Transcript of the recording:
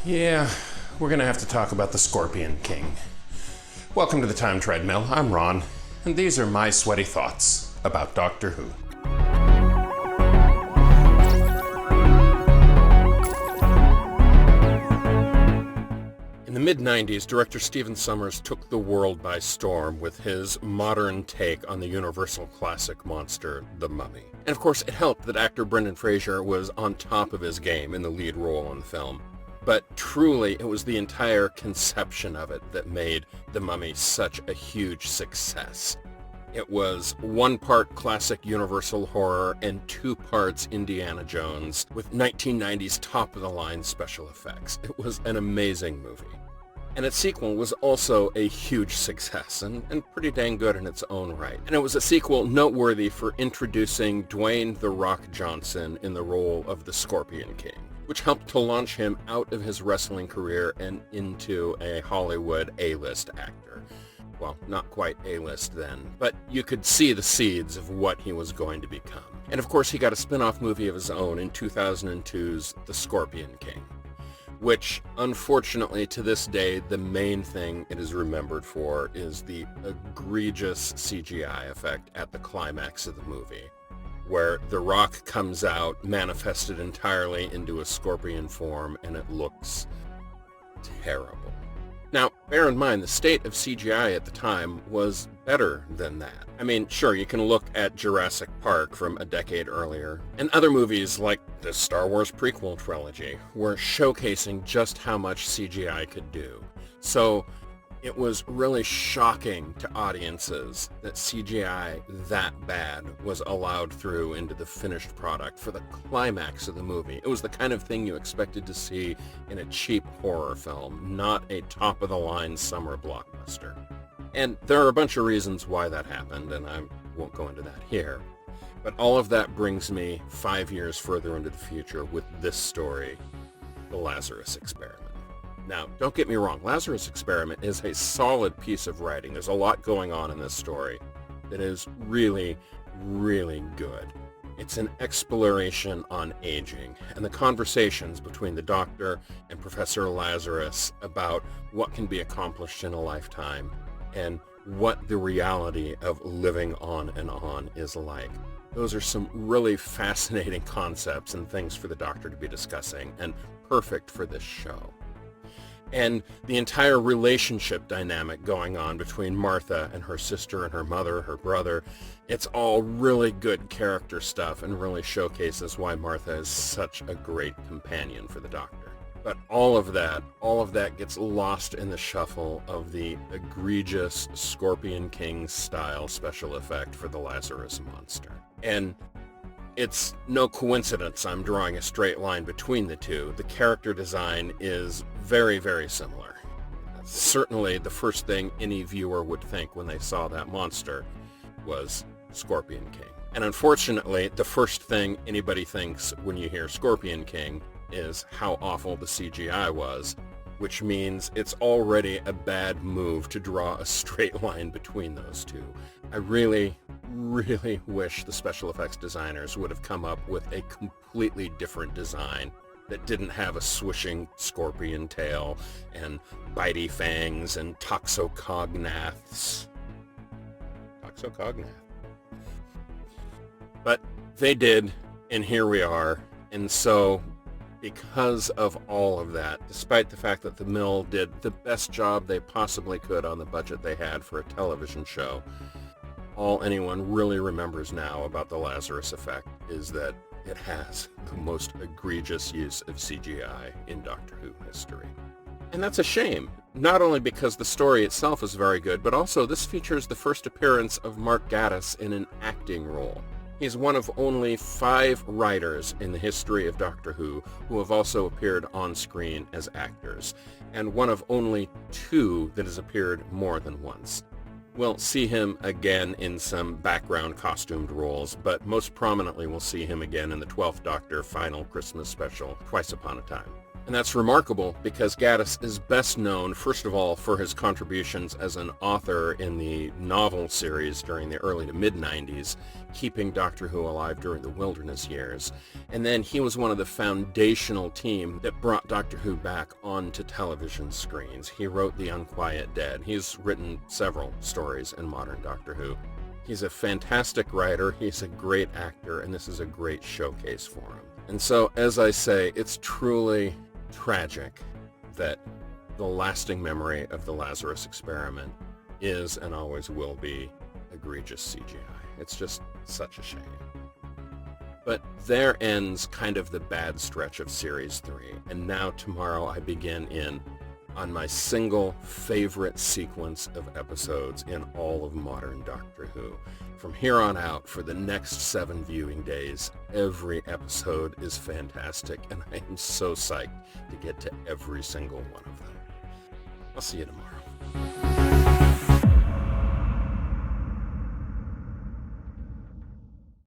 Yeah, we're gonna have to talk about the Scorpion King. Welcome to the Time Treadmill. I'm Ron, and these are my sweaty thoughts about Doctor Who. In the mid-90s, director Stephen Sommers took the world by storm with his modern take on the universal classic monster, the Mummy. And of course, it helped that actor Brendan Fraser was on top of his game in the lead role in the film. But truly, it was the entire conception of it that made The Mummy such a huge success. It was 1 part classic Universal horror and 2 parts Indiana Jones with 1990s top-of-the-line special effects. It was an amazing movie. And its sequel was also a huge success and pretty dang good in its own right. And it was a sequel noteworthy for introducing Dwayne "The Rock" Johnson in the role of the Scorpion King, which helped to launch him out of his wrestling career and into a Hollywood A-list actor. Well, not quite A-list then, but you could see the seeds of what he was going to become. And of course, he got a spin-off movie of his own in 2002's The Scorpion King, which, unfortunately, to this day, the main thing it is remembered for is the egregious CGI effect at the climax of the movie, where The Rock comes out manifested entirely into a scorpion form, and it looks terrible. Now, bear in mind, the state of CGI at the time was better than that. I mean, sure, you can look at Jurassic Park from a decade earlier, and other movies like the Star Wars prequel trilogy were showcasing just how much CGI could do. So it was really shocking to audiences that CGI that bad was allowed through into the finished product for the climax of the movie. It was the kind of thing you expected to see in a cheap horror film, not a top-of-the-line summer blockbuster. And there are a bunch of reasons why that happened, and I won't go into that here. But all of that brings me 5 years further into the future with this story, The Lazarus Experiment. Now, don't get me wrong, Lazarus Experiment is a solid piece of writing. There's a lot going on in this story that is really, really good. It's an exploration on aging and the conversations between the Doctor and Professor Lazarus about what can be accomplished in a lifetime and what the reality of living on and on is like. Those are some really fascinating concepts and things for the Doctor to be discussing, and perfect for this show. And the entire relationship dynamic going on between Martha and her sister and her mother, her brother, it's all really good character stuff and really showcases why Martha is such a great companion for the Doctor. But all of that gets lost in the shuffle of the egregious Scorpion King style special effect for the Lazarus monster. And it's no coincidence I'm drawing a straight line between the two. The character design is very, very similar. Certainly the first thing any viewer would think when they saw that monster was Scorpion King. And unfortunately, the first thing anybody thinks when you hear Scorpion King is how awful the CGI was, which means it's already a bad move to draw a straight line between those two. I really wish the special effects designers would have come up with a completely different design that didn't have a swishing scorpion tail and bitey fangs and toxocognaths. But they did, and here we are. And so, because of all of that, despite the fact that the Mill did the best job they possibly could on the budget they had for a television show, all anyone really remembers now about the Lazarus effect is that it has the most egregious use of CGI in Doctor Who history. And that's a shame, not only because the story itself is very good, but also this features the first appearance of Mark Gatiss in an acting role. He's one of only 5 writers in the history of Doctor Who have also appeared on screen as actors, and one of only 2 that has appeared more than once. We'll see him again in some background costumed roles, but most prominently we'll see him again in the 12th Doctor final Christmas special, Twice Upon a Time. And that's remarkable because Gaddis is best known, first of all, for his contributions as an author in the novel series during the early to mid-90s, keeping Doctor Who alive during the wilderness years. And then he was one of the foundational team that brought Doctor Who back onto television screens. He wrote The Unquiet Dead. He's written several stories in modern Doctor Who. He's a fantastic writer, he's a great actor, and this is a great showcase for him. And so, as I say, it's truly tragic that the lasting memory of the Lazarus experiment is and always will be egregious CGI. It's just such a shame. But there ends kind of the bad stretch of Series 3, and now tomorrow I begin on my single favorite sequence of episodes in all of modern Doctor Who. From here on out, for the next 7 viewing days, every episode is fantastic, and I am so psyched to get to every single one of them. I'll see you tomorrow.